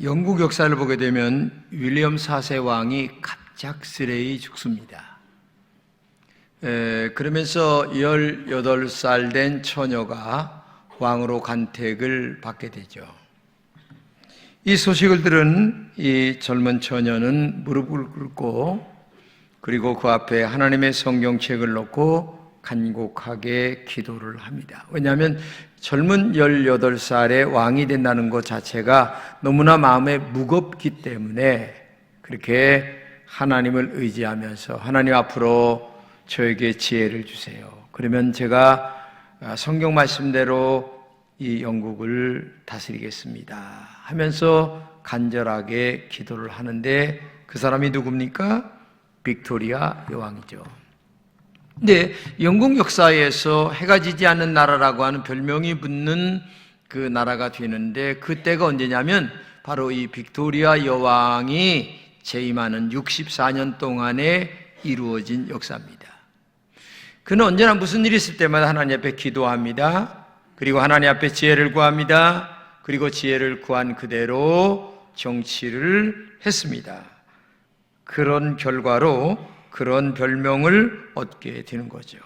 영국 역사를 보게 되면 윌리엄 4세 왕이 갑작스레 죽습니다. 그러면서 18살 된 처녀가 왕으로 간택을 받게 되죠. 이 소식을 들은 이 젊은 처녀는 무릎을 꿇고 그리고 그 앞에 하나님의 성경책을 놓고 간곡하게 기도를 합니다. 왜냐하면 젊은 18살에 왕이 된다는 것 자체가 너무나 마음에 무겁기 때문에 그렇게 하나님을 의지하면서 하나님 앞으로 저에게 지혜를 주세요. 그러면 제가 성경 말씀대로 이 영국을 다스리겠습니다 하면서 간절하게 기도를 하는데 그 사람이 누굽니까? 빅토리아 여왕이죠. 근데 영국 역사에서 해가 지지 않는 나라라고 하는 별명이 붙는 그 나라가 되는데 그때가 언제냐면 바로 이 빅토리아 여왕이 재임하는 64년 동안에 이루어진 역사입니다. 그는 언제나 무슨 일이 있을 때마다 하나님 앞에 기도합니다. 그리고 하나님 앞에 지혜를 구합니다. 그리고 지혜를 구한 그대로 정치를 했습니다. 그런 결과로 그런 별명을 얻게 되는 거죠.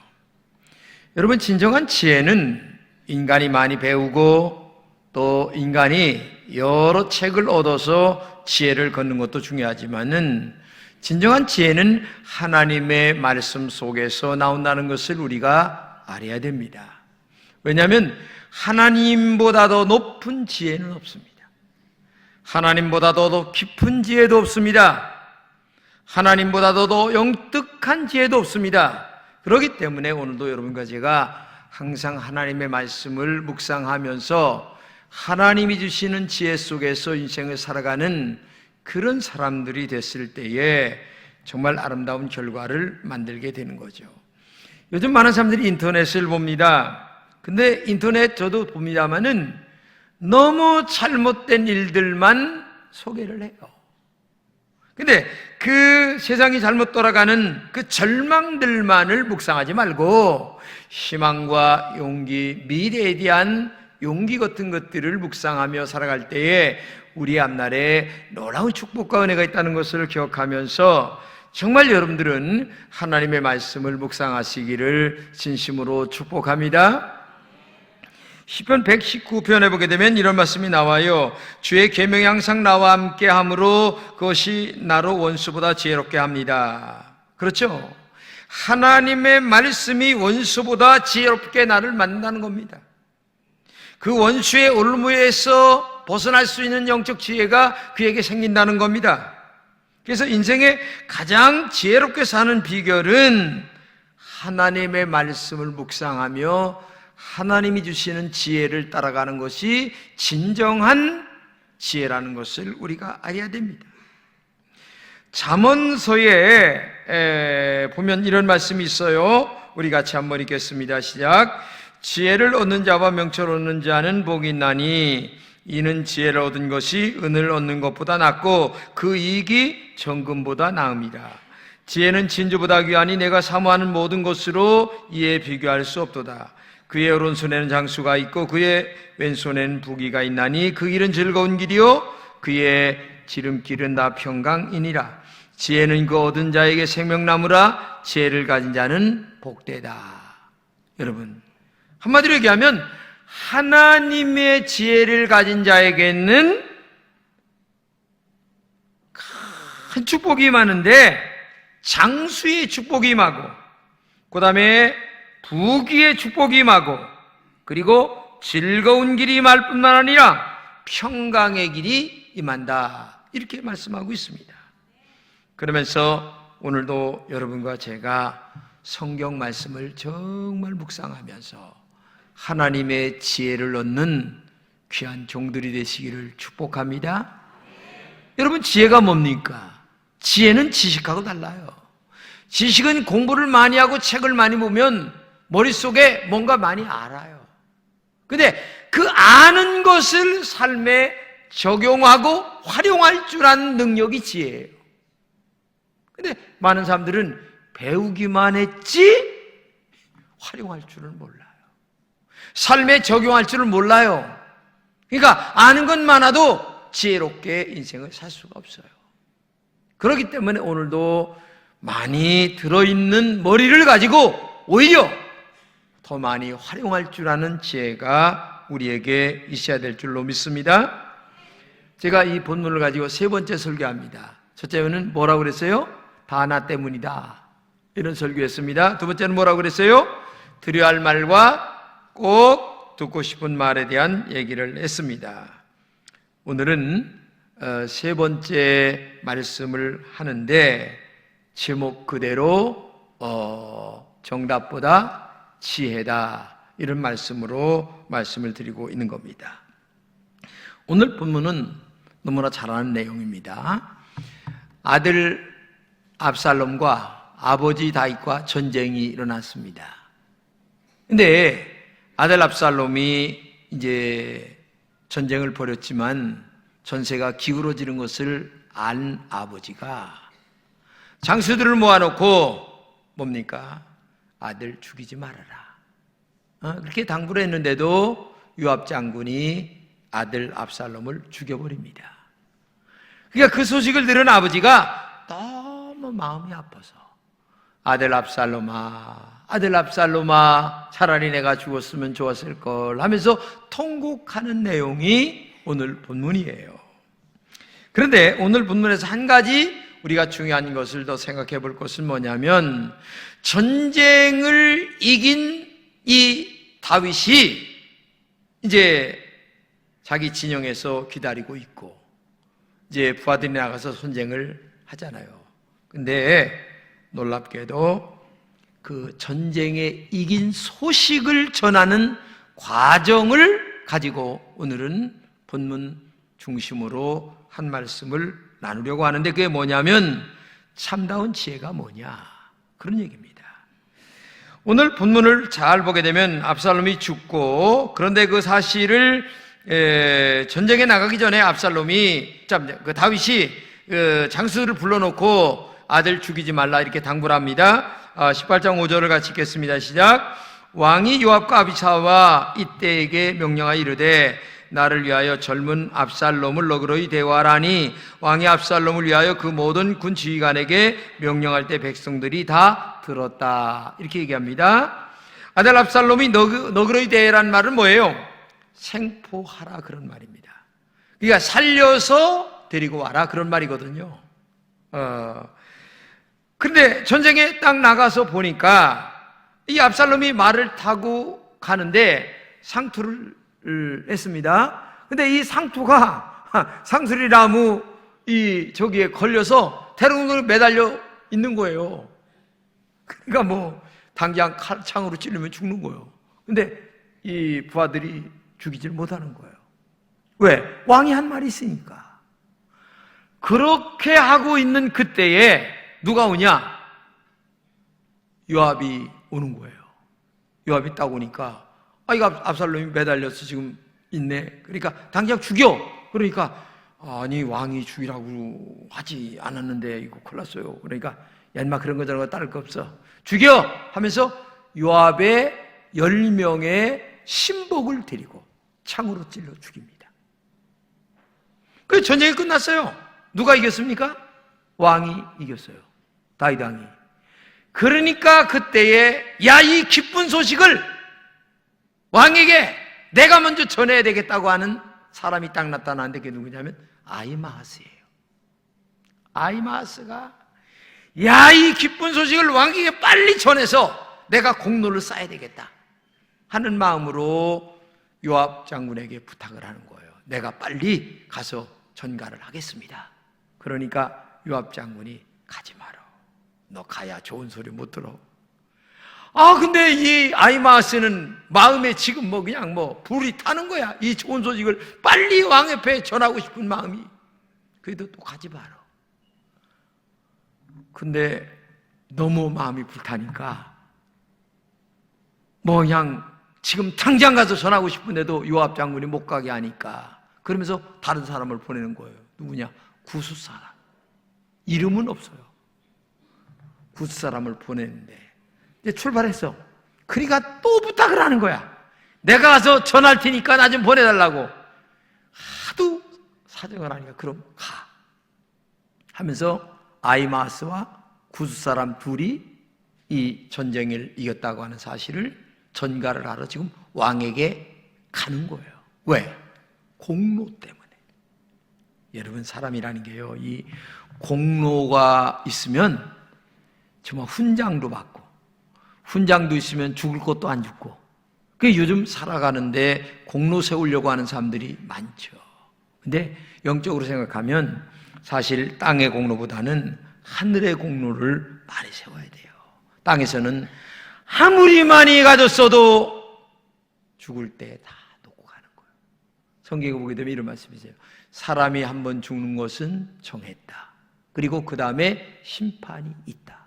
여러분, 진정한 지혜는 인간이 많이 배우고 또 인간이 여러 책을 얻어서 지혜를 걷는 것도 중요하지만은 진정한 지혜는 하나님의 말씀 속에서 나온다는 것을 우리가 알아야 됩니다. 왜냐하면 하나님보다 더 높은 지혜는 없습니다. 하나님보다 더 깊은 지혜도 없습니다. 하나님보다도 더 영특한 지혜도 없습니다. 그렇기 때문에 오늘도 여러분과 제가 항상 하나님의 말씀을 묵상하면서 하나님이 주시는 지혜 속에서 인생을 살아가는 그런 사람들이 됐을 때에 정말 아름다운 결과를 만들게 되는 거죠. 요즘 많은 사람들이 인터넷을 봅니다. 근데 인터넷 저도 봅니다만은 너무 잘못된 일들만 소개를 해요. 근데 그 세상이 잘못 돌아가는 그 절망들만을 묵상하지 말고 희망과 용기, 미래에 대한 용기 같은 것들을 묵상하며 살아갈 때에 우리 앞날에 놀라운 축복과 은혜가 있다는 것을 기억하면서 정말 여러분들은 하나님의 말씀을 묵상하시기를 진심으로 축복합니다. 시편 119편에 보게 되면 이런 말씀이 나와요. 주의 계명이 항상 나와 함께 함으로 그것이 나로 원수보다 지혜롭게 합니다. 그렇죠? 하나님의 말씀이 원수보다 지혜롭게 나를 만든다는 겁니다. 그 원수의 올무에서 벗어날 수 있는 영적 지혜가 그에게 생긴다는 겁니다. 그래서 인생에 가장 지혜롭게 사는 비결은 하나님의 말씀을 묵상하며 하나님이 주시는 지혜를 따라가는 것이 진정한 지혜라는 것을 우리가 알아야 됩니다. 잠언서에 보면 이런 말씀이 있어요. 우리 같이 한번 읽겠습니다. 시작. 지혜를 얻는 자와 명철을 얻는 자는 복이 있나니 이는 지혜를 얻은 것이 은을 얻는 것보다 낫고 그 이익이 정금보다 나음이라. 지혜는 진주보다 귀하니 내가 사모하는 모든 것으로 이에 비교할 수 없도다. 그의 오른손에는 장수가 있고 그의 왼손에는 부귀가 있나니 그 길은 즐거운 길이요 그의 지름길은 다 평강이니라. 지혜는 그 얻은 자에게 생명나무라. 지혜를 가진 자는 복되다. 여러분, 한마디로 얘기하면 하나님의 지혜를 가진 자에게는 큰 축복이 임하는데 장수의 축복이 임하고 그 다음에 부귀의 축복이 임하고 그리고 즐거운 길이 임할 뿐만 아니라 평강의 길이 임한다. 이렇게 말씀하고 있습니다. 그러면서 오늘도 여러분과 제가 성경 말씀을 정말 묵상하면서 하나님의 지혜를 얻는 귀한 종들이 되시기를 축복합니다. 여러분, 지혜가 뭡니까? 지혜는 지식하고 달라요. 지식은 공부를 많이 하고 책을 많이 보면 머릿속에 뭔가 많이 알아요. 근데 그 아는 것을 삶에 적용하고 활용할 줄 아는 능력이 지혜예요. 근데 많은 사람들은 배우기만 했지 활용할 줄을 몰라요. 삶에 적용할 줄을 몰라요. 그러니까 아는 건 많아도 지혜롭게 인생을 살 수가 없어요. 그렇기 때문에 오늘도 많이 들어있는 머리를 가지고 오히려 더 많이 활용할 줄 아는 지혜가 우리에게 있어야 될 줄로 믿습니다. 제가 이 본문을 가지고 세 번째 설교합니다. 첫째는 뭐라고 그랬어요? 다 나 때문이다, 이런 설교했습니다. 두 번째는 뭐라고 그랬어요? 드려야 할 말과 꼭 듣고 싶은 말에 대한 얘기를 했습니다. 오늘은 세 번째 말씀을 하는데 제목 그대로 정답보다 지혜다, 이런 말씀으로 말씀을 드리고 있는 겁니다. 오늘 본문은 너무나 잘 아는 내용입니다. 아들 압살롬과 아버지 다윗과 전쟁이 일어났습니다. 근데 아들 압살롬이 이제 전쟁을 벌였지만 전세가 기울어지는 것을 안 아버지가 장수들을 모아놓고 뭡니까? 아들 죽이지 말아라, 그렇게 당부를 했는데도 요압 장군이 아들 압살롬을 죽여버립니다. 그러니까 그 소식을 들은 아버지가 너무 마음이 아파서 아들 압살롬아, 아들 압살롬아, 차라리 내가 죽었으면 좋았을 걸 하면서 통곡하는 내용이 오늘 본문이에요. 그런데 오늘 본문에서 한 가지 우리가 중요한 것을 더 생각해 볼 것은 뭐냐면, 전쟁을 이긴 이 다윗이 이제 자기 진영에서 기다리고 있고 이제 부하들이 나가서 전쟁을 하잖아요. 근데 놀랍게도 그 전쟁에 이긴 소식을 전하는 과정을 가지고 오늘은 본문 중심으로 한 말씀을 나누려고 하는데, 그게 뭐냐면 참다운 지혜가 뭐냐, 그런 얘기입니다. 오늘 본문을 잘 보게 되면 압살롬이 죽고, 그런데 그 사실을 전쟁에 나가기 전에 압살롬이 그 다윗이 장수를 불러놓고 아들 죽이지 말라 이렇게 당부를 합니다. 18장 5절을 같이 읽겠습니다. 시작. 왕이 요압과 아비사와 이때에게 명령하여 이르되 나를 위하여 젊은 압살롬을 너그러이 대화하라니, 왕이 압살롬을 위하여 그 모든 군 지휘관에게 명령할 때 백성들이 다 들었다, 이렇게 얘기합니다. 아들 압살롬이 너그러이 대해라는 말은 뭐예요? 생포하라, 그런 말입니다. 그러니까 살려서 데리고 와라, 그런 말이거든요. 근데 전쟁에 딱 나가서 보니까 이 압살롬이 말을 타고 가는데 상투를 했습니다. 근데 이 상투가 상수리나무 저기에 걸려서 대롱으로 매달려 있는 거예요. 그러니까 뭐 당장 칼창으로 찌르면 죽는 거예요. 근데 이 부하들이 죽이질 못하는 거예요. 왜? 왕이 한 말이 있으니까. 그렇게 하고 있는 그때에 누가 오냐? 요압이 오는 거예요. 요압이 딱 오니까 이거 압살롬이 매달려서 지금 있네. 그러니까 당장 죽여. 그러니까 아니 왕이 죽이라고 하지 않았는데 이거 큰일 났어요. 그러니까 야 인마 그런 거 저런 거 따를 거 없어, 죽여 하면서 요압의 10명의 신복을 데리고 창으로 찔러 죽입니다. 그래서 전쟁이 끝났어요. 누가 이겼습니까? 왕이 이겼어요. 다윗 왕이. 그러니까 그때에 야, 이 기쁜 소식을 왕에게 내가 먼저 전해야 되겠다고 하는 사람이 딱 나타나는데 그게 누구냐면 아히마아스예요. 아히마아스가 야, 이 기쁜 소식을 왕에게 빨리 전해서 내가 공로를 쌓아야 되겠다 하는 마음으로 요압 장군에게 부탁을 하는 거예요. 내가 빨리 가서 전가를 하겠습니다. 그러니까 요압 장군이 가지 마라. 너 가야 좋은 소리 못 들어. 근데 이 아히마아스는 마음에 지금 그냥 불이 타는 거야. 이 좋은 소식을 빨리 왕 옆에 전하고 싶은 마음이. 그래도 또 가지 마라. 근데 너무 마음이 불타니까 그냥 지금 당장 가서 전하고 싶은데도 요압 장군이 못 가게 하니까 그러면서 다른 사람을 보내는 거예요. 누구냐? 구스 사람. 이름은 없어요. 구스 사람을 보냈는데 이제 출발했어. 그러니까 또 부탁을 하는 거야. 내가 가서 전할 테니까 나 좀 보내달라고. 하도 사정을 하니까 그럼 가 하면서 아히마아스와 구스 사람 둘이 이 전쟁을 이겼다고 하는 사실을 전가를 하러 지금 왕에게 가는 거예요. 왜? 공로 때문에. 여러분, 사람이라는 게요, 이 공로가 있으면 정말 훈장도 받고, 훈장도 있으면 죽을 것도 안 죽고, 그 요즘 살아가는데 공로 세우려고 하는 사람들이 많죠. 근데 영적으로 생각하면 사실 땅의 공로보다는 하늘의 공로를 많이 세워야 돼요. 땅에서는 아무리 많이 가졌어도 죽을 때 다 놓고 가는 거예요. 성경에 보게 되면 이런 말씀이세요. 사람이 한번 죽는 것은 정했다. 그리고 그 다음에 심판이 있다.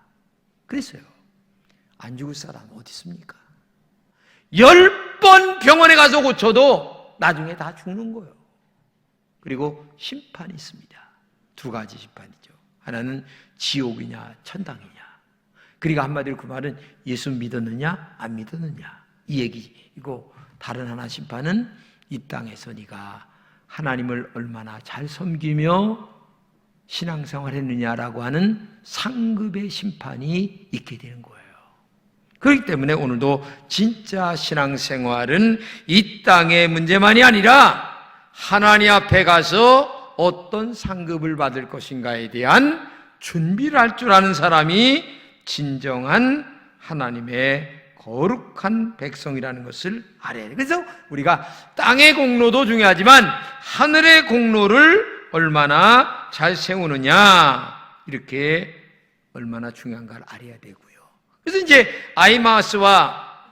그랬어요. 안 죽을 사람 어디 있습니까? 10번 병원에 가서 고쳐도 나중에 다 죽는 거예요. 그리고 심판이 있습니다. 두 가지 심판이죠. 하나는 지옥이냐 천당이냐. 그러니까 한마디로 그 말은 예수 믿었느냐 안 믿었느냐 이 얘기이고, 다른 하나 심판은 이 땅에서 네가 하나님을 얼마나 잘 섬기며 신앙생활 했느냐라고 하는 상급의 심판이 있게 되는 거예요. 그렇기 때문에 오늘도 진짜 신앙생활은 이 땅의 문제만이 아니라 하나님 앞에 가서 어떤 상급을 받을 것인가에 대한 준비를 할 줄 아는 사람이 진정한 하나님의 거룩한 백성이라는 것을 알아야 돼요. 그래서 우리가 땅의 공로도 중요하지만 하늘의 공로를 얼마나 잘 세우느냐, 이렇게 얼마나 중요한가를 알아야 되고요. 그래서 이제 아히마아스와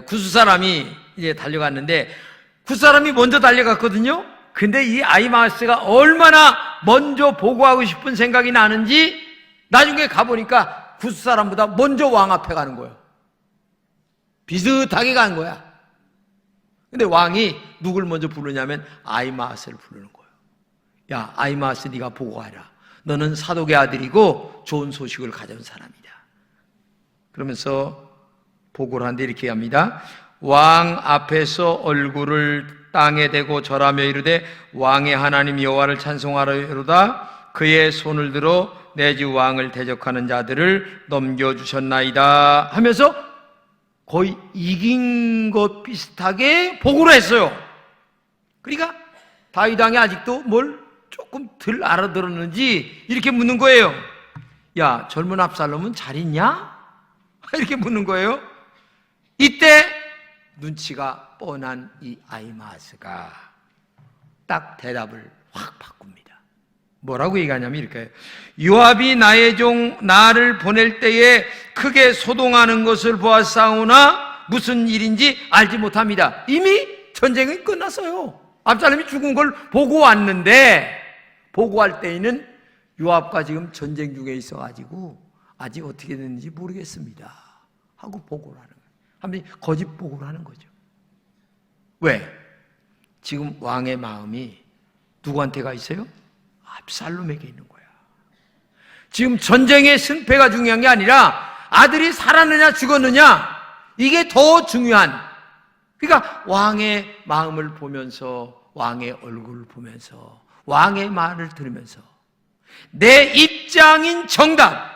구스 사람이 이제 달려갔는데, 구스 사람이 먼저 달려갔거든요. 근데 이 아히마아스가 얼마나 먼저 보고하고 싶은 생각이 나는지 나중에 가보니까 구스 사람보다 먼저 왕 앞에 가는 거예요. 비슷하게 간 거야. 근데 왕이 누굴 먼저 부르냐면 아히마아스를 부르는 거예요. 야, 아히마아스, 네가 보고하라. 너는 사독의 아들이고 좋은 소식을 가져온 사람이다. 그러면서 보고를 하는데 이렇게 합니다. 왕 앞에서 얼굴을 땅에 대고 절하며 이르되 왕의 하나님 여호와를 찬송하려로다. 그의 손을 들어 내 주 왕을 대적하는 자들을 넘겨주셨나이다 하면서 거의 이긴 것 비슷하게 보고를 했어요. 그러니까 다윗 왕이 아직도 뭘 조금 덜 알아들었는지 이렇게 묻는 거예요. 야, 젊은 압살롬은 잘 있냐? 이렇게 묻는 거예요. 이때 눈치가 뻔한 이 아히마아스가 딱 대답을 확 바꿉니다. 뭐라고 얘기하냐면 이렇게, 요압이 나의 종 나를 보낼 때에 크게 소동하는 것을 보았사오나 무슨 일인지 알지 못합니다. 이미 전쟁이 끝났어요. 압살롬이 죽은 걸 보고 왔는데, 보고할 때에는 요압과 지금 전쟁 중에 있어가지고 아직 어떻게 됐는지 모르겠습니다 하고 보고를 하는 거예요. 한번 거짓 보고를 하는 거죠. 왜? 지금 왕의 마음이 누구한테 가 있어요? 압살롬에게 있는 거야. 지금 전쟁의 승패가 중요한 게 아니라 아들이 살았느냐 죽었느냐, 이게 더 중요한. 그러니까 왕의 마음을 보면서, 왕의 얼굴을 보면서, 왕의 말을 들으면서 내 입장인 정답,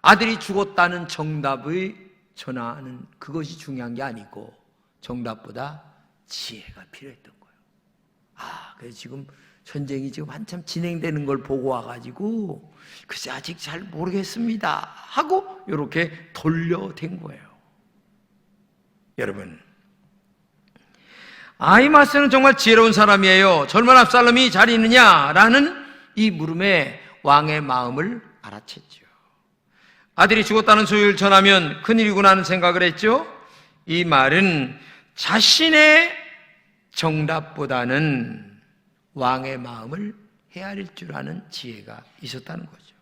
아들이 죽었다는 정답의 전하는 그것이 중요한 게 아니고 정답보다 지혜가 필요했던 거예요. 그래서 지금 전쟁이 지금 한참 진행되는 걸 보고 와가지고 글쎄 아직 잘 모르겠습니다 하고 이렇게 돌려댄 거예요. 여러분, 아히마아스는 정말 지혜로운 사람이에요. 젊은 압살롬이 잘 있느냐라는 이 물음에 왕의 마음을 알아챘죠. 아들이 죽었다는 소식을 전하면 큰일이구나 하는 생각을 했죠. 이 말은 자신의 정답보다는 왕의 마음을 헤아릴 줄 아는 지혜가 있었다는 거죠.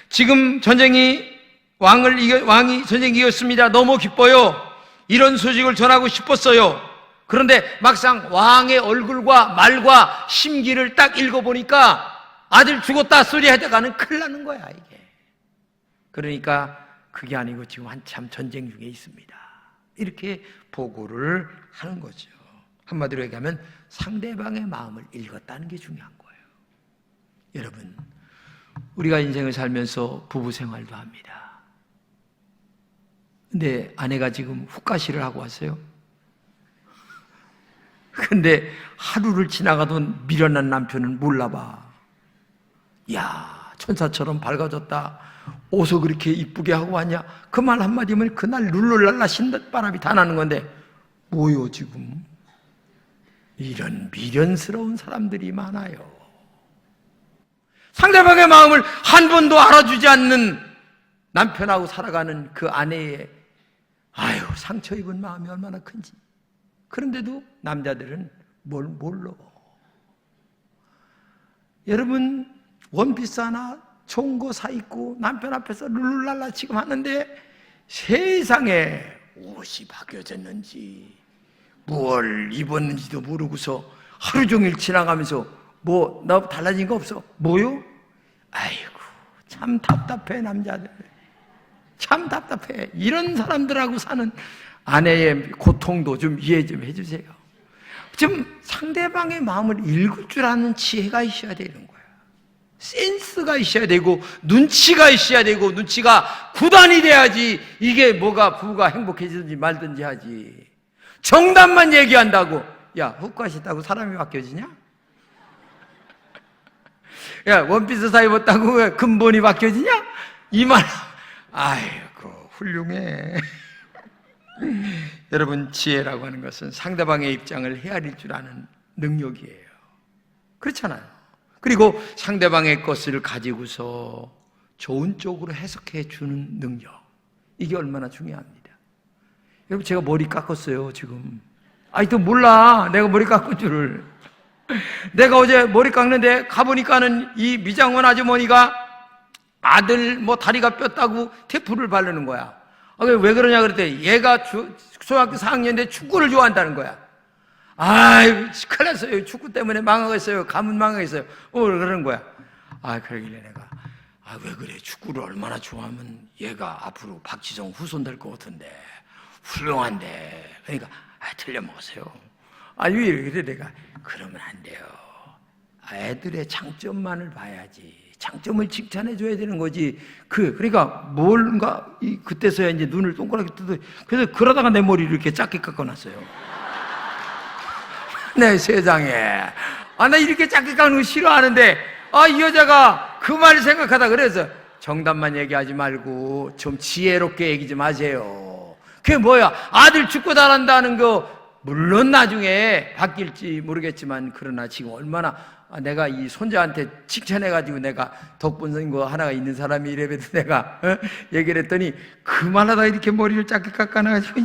지금 왕이 전쟁이 이겼습니다. 너무 기뻐요. 이런 소식을 전하고 싶었어요. 그런데 막상 왕의 얼굴과 말과 심기를 딱 읽어보니까 아들 죽었다 소리 하다가는 큰일 나는 거야, 이게. 그러니까 그게 아니고 지금 한참 전쟁 중에 있습니다. 이렇게 보고를 하는 거죠. 한마디로 얘기하면 상대방의 마음을 읽었다는 게 중요한 거예요. 여러분, 우리가 인생을 살면서 부부 생활도 합니다. 근데 아내가 지금 훅가시를 하고 왔어요. 근데 하루를 지나가도 미련한 남편은 몰라봐. 야, 천사처럼 밝아졌다. 어서 그렇게 이쁘게 하고 왔냐? 그 말 한마디면 그날 룰루랄라 신바람이 다 나는 건데, 뭐요 지금? 이런 미련스러운 사람들이 많아요. 상대방의 마음을 한 번도 알아주지 않는 남편하고 살아가는 그 아내의 상처 입은 마음이 얼마나 큰지. 그런데도 남자들은 뭘 몰라. 여러분, 원피스 하나 좋은 거 사 입고 남편 앞에서 룰루랄라 지금 하는데 세상에 옷이 바뀌어졌는지 뭘 입었는지도 모르고서 하루 종일 지나가면서 뭐 나 달라진 거 없어? 뭐요? 아이고, 참 답답해. 남자들 참 답답해. 이런 사람들하고 사는 아내의 고통도 좀 이해 좀 해주세요. 좀 상대방의 마음을 읽을 줄 아는 지혜가 있어야 되는 거예요. 센스가 있어야 되고 눈치가 있어야 되고, 눈치가 구단이 돼야지 이게 뭐가 부부가 행복해지든지 말든지 하지. 정답만 얘기한다고 야, 훅가시다고 사람이 바뀌어지냐? 야, 원피스 사 입었다고 왜 근본이 바뀌어지냐? 이 말, 아이고 훌륭해. 여러분, 지혜라고 하는 것은 상대방의 입장을 헤아릴 줄 아는 능력이에요. 그렇잖아요. 그리고 상대방의 것을 가지고서 좋은 쪽으로 해석해 주는 능력, 이게 얼마나 중요합니다. 여러분, 제가 머리 깎았어요 지금. 아직도 몰라 내가 머리 깎은 줄을. 내가 어제 머리 깎는데 가보니까는 이 미장원 아주머니가 아들 뭐 다리가 뼈다고 테프를 바르는 거야. 왜 그러냐 그랬더니 얘가 초등학교 4학년인데 축구를 좋아한다는 거야. 아이, 큰일 났어요. 축구 때문에 망하겠어요. 가문 망하겠어요. 그러는 거야. 그러길래 내가 왜 그래, 축구를 얼마나 좋아하면 얘가 앞으로 박지성 후손 될 것 같은데, 훌륭한데. 그러니까 틀려먹었어요. 왜 이래? 내가 그러면 안 돼요. 애들의 장점만을 봐야지. 장점을 칭찬해 줘야 되는 거지. 그러니까 뭔가 그때서야 이제 눈을 동그랗게 뜨더. 그래서 그러다가 내 머리를 이렇게 작게 깎아놨어요. 내 세상에. 나 이렇게 작게 깎는 거 싫어하는데, 이 여자가 그 말을 생각하다 그래서 정답만 얘기하지 말고 좀 지혜롭게 얘기 좀 하세요. 그게 뭐야? 아들 축구 잘한다는 거 물론 나중에 바뀔지 모르겠지만, 그러나 지금 얼마나 내가 이 손자한테 칭찬해가지고 내가 덕분인 거 하나가 있는 사람이 이래봬도 내가 얘기를 했더니 그 말하다가 이렇게 머리를 작게 깎아놔가지고.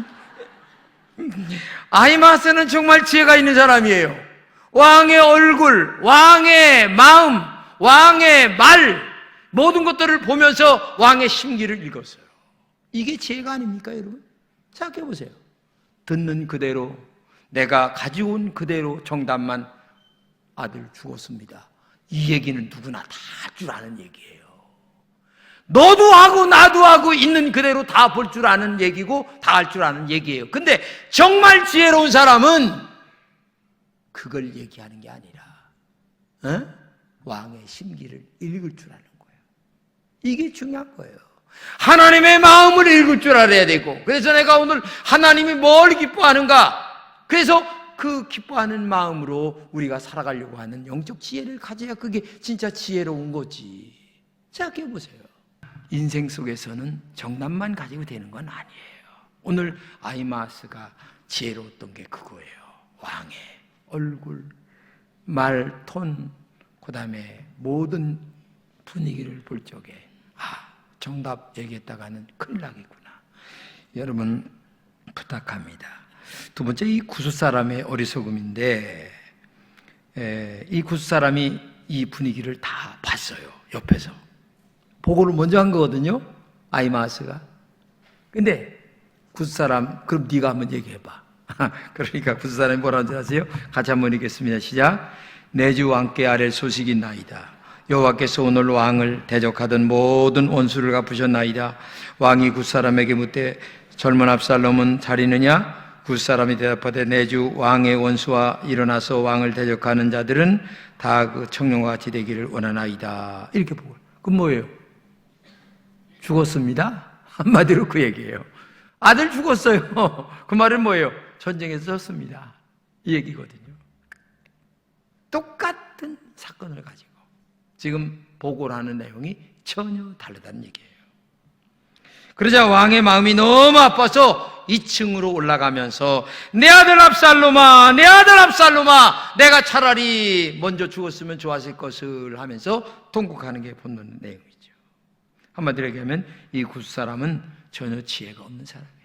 아히마스는 정말 지혜가 있는 사람이에요. 왕의 얼굴, 왕의 마음, 왕의 말, 모든 것들을 보면서 왕의 심기를 읽었어요. 이게 지혜가 아닙니까, 여러분? 생각해 보세요. 듣는 그대로, 내가 가져온 그대로 정답만, 아들 죽었습니다. 이 얘기는 누구나 다 할 줄 아는 얘기예요. 너도 하고 나도 하고 있는 그대로 다 볼 줄 아는 얘기고 다 할 줄 아는 얘기예요. 근데 정말 지혜로운 사람은 그걸 얘기하는 게 아니라 왕의 심기를 읽을 줄 아는 거예요. 이게 중요한 거예요. 하나님의 마음을 읽을 줄 알아야 되고, 그래서 내가 오늘 하나님이 뭘 기뻐하는가, 그래서 그 기뻐하는 마음으로 우리가 살아가려고 하는 영적 지혜를 가져야 그게 진짜 지혜로운 거지. 생각해 보세요. 인생 속에서는 정답만 가지고 되는 건 아니에요. 오늘 아히마스가 지혜로웠던 게 그거예요. 왕의 얼굴, 말, 톤, 그 다음에 모든 분위기를 볼 적에 정답 얘기했다가는 큰일 나겠구나. 여러분, 부탁합니다. 두 번째, 이 구스 사람의 어리석음인데, 이 구스 사람이 이 분위기를 다 봤어요. 옆에서 보고를 먼저 한 거거든요, 아히마스가. 근데 구스 사람, 그럼 네가 한번 얘기해봐. 그러니까 구스 사람이 뭐라는지 아세요? 같이 한번 읽겠습니다. 시작. 내 주 왕께 아랠 소식이 나이다. 여호와께서 오늘 왕을 대적하던 모든 원수를 갚으셨나이다. 왕이 구스 사람에게 묻되 젊은 압살롬은 잘 있느냐? 굿사람이 대답하되 내 주 왕의 원수와 일어나서 왕을 대적하는 자들은 다 그 청룡과 같이 되기를 원하나이다. 이렇게 보고. 그건 뭐예요? 죽었습니다. 한마디로 그 얘기예요. 아들 죽었어요. 그 말은 뭐예요? 전쟁에서 졌습니다. 이 얘기거든요. 똑같은 사건을 가지고 지금 보고를 하는 내용이 전혀 다르다는 얘기예요. 그러자 왕의 마음이 너무 아파서 2층으로 올라가면서 내 아들 압살롬아, 내 아들 압살롬아, 내가 차라리 먼저 죽었으면 좋았을 것을 하면서 통곡하는 게 본문 내용이죠. 한마디로 얘기하면 이 굿사람은 전혀 지혜가 없는 사람이에요.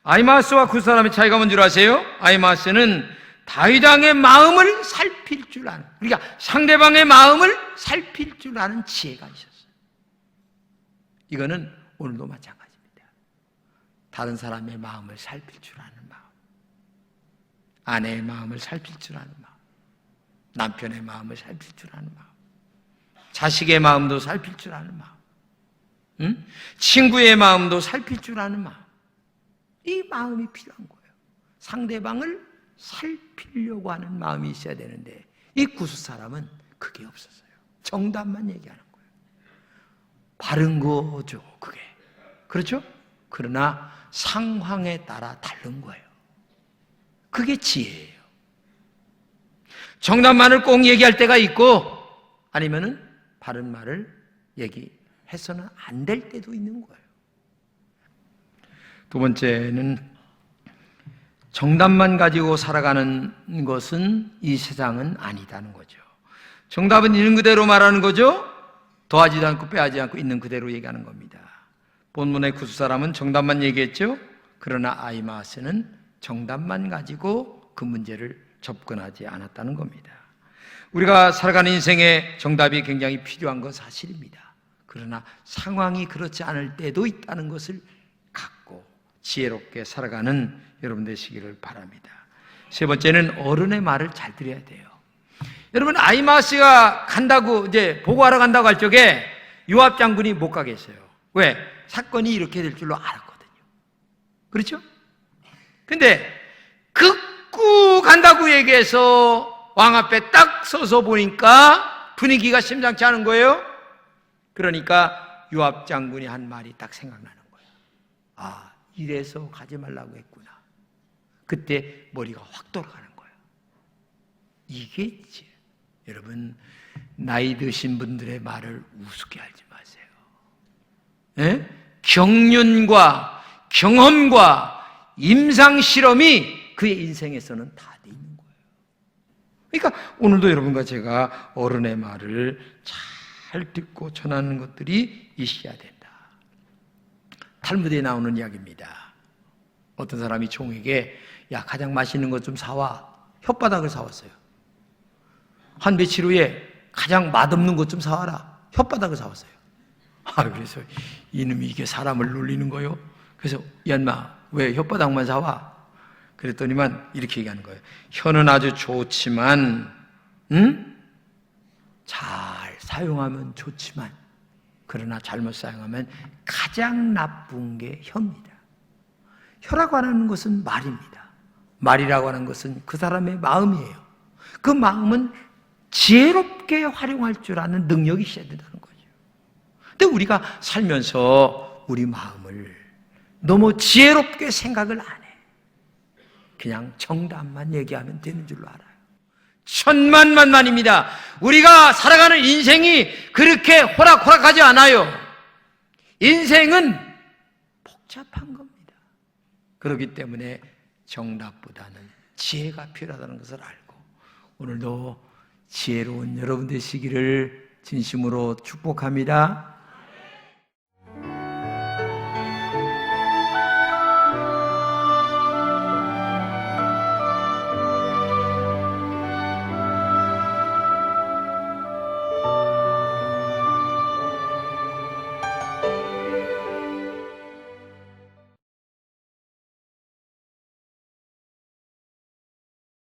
아히마아스와 굿사람의 차이가 뭔지 아세요? 아히마아스는 다윗 왕의 마음을 살필 줄 아는, 그러니까 상대방의 마음을 살필 줄 아는 지혜가 있었어요. 이거는 오늘도 마찬가지입니다. 다른 사람의 마음을 살필 줄 아는 마음, 아내의 마음을 살필 줄 아는 마음, 남편의 마음을 살필 줄 아는 마음, 자식의 마음도 살필 줄 아는 마음, 친구의 마음도 살필 줄 아는 마음, 이 마음이 필요한 거예요. 상대방을 살피려고 하는 마음이 있어야 되는데 이 구스 사람은 그게 없었어요. 정답만 얘기하는 거예요. 바른 거죠, 그게. 그렇죠? 그러나 상황에 따라 다른 거예요. 그게 지혜예요. 정답만을 꼭 얘기할 때가 있고 아니면은 바른 말을 얘기해서는 안 될 때도 있는 거예요. 두 번째는 정답만 가지고 살아가는 것은 이 세상은 아니다는 거죠. 정답은 있는 그대로 말하는 거죠. 더하지도 않고 빼하지 않고 있는 그대로 얘기하는 겁니다. 본문의 구스 사람은 정답만 얘기했죠. 그러나 아히마아스는 정답만 가지고 그 문제를 접근하지 않았다는 겁니다. 우리가 살아가는 인생에 정답이 굉장히 필요한 건 사실입니다. 그러나 상황이 그렇지 않을 때도 있다는 것을 갖고 지혜롭게 살아가는 여러분 되시기를 바랍니다. 세 번째는 어른의 말을 잘 들어야 돼요. 여러분, 아히마아스가 간다고, 이제 보고하러 간다고 할 적에 요압 장군이 못 가겠어요. 왜? 사건이 이렇게 될 줄로 알았거든요. 그렇죠? 근데 극구 간다고 얘기해서 왕 앞에 딱 서서 보니까 분위기가 심상치 않은 거예요. 그러니까 요압 장군이 한 말이 딱 생각나는 거예요. 아, 이래서 가지 말라고 했구나. 그때 머리가 확 돌아가는 거예요. 이게 지혜. 여러분, 나이 드신 분들의 말을 우습게 알지 마세요. 예? 경륜과 경험과 임상 실험이 그의 인생에서는 다 돼 있는 거예요. 그러니까 오늘도 여러분과 제가 어른의 말을 잘 듣고 전하는 것들이 있어야 된다. 탈무드에 나오는 이야기입니다. 어떤 사람이 종에게 야, 가장 맛있는 것 좀 사와. 혓바닥을 사왔어요. 한 며칠 후에 가장 맛없는 것 좀 사와라. 혓바닥을 사왔어요. 그래서 이놈이 이게 사람을 놀리는 거요. 그래서 연마 왜 혓바닥만 사와? 그랬더니만 이렇게 얘기하는 거예요. 혀는 아주 좋지만 잘 사용하면 좋지만 그러나 잘못 사용하면 가장 나쁜 게 혀입니다. 혀라고 하는 것은 말입니다. 말이라고 하는 것은 그 사람의 마음이에요. 그 마음은 지혜롭게 활용할 줄 아는 능력이 있어야 된다는 거죠. 근데 우리가 살면서 우리 마음을 너무 지혜롭게 생각을 안 해. 그냥 정답만 얘기하면 되는 줄로 알아요. 천만만만입니다. 우리가 살아가는 인생이 그렇게 호락호락하지 않아요. 인생은 복잡한 겁니다. 그렇기 때문에 정답보다는 지혜가 필요하다는 것을 알고 오늘도 지혜로운 여러분 되시기를 진심으로 축복합니다.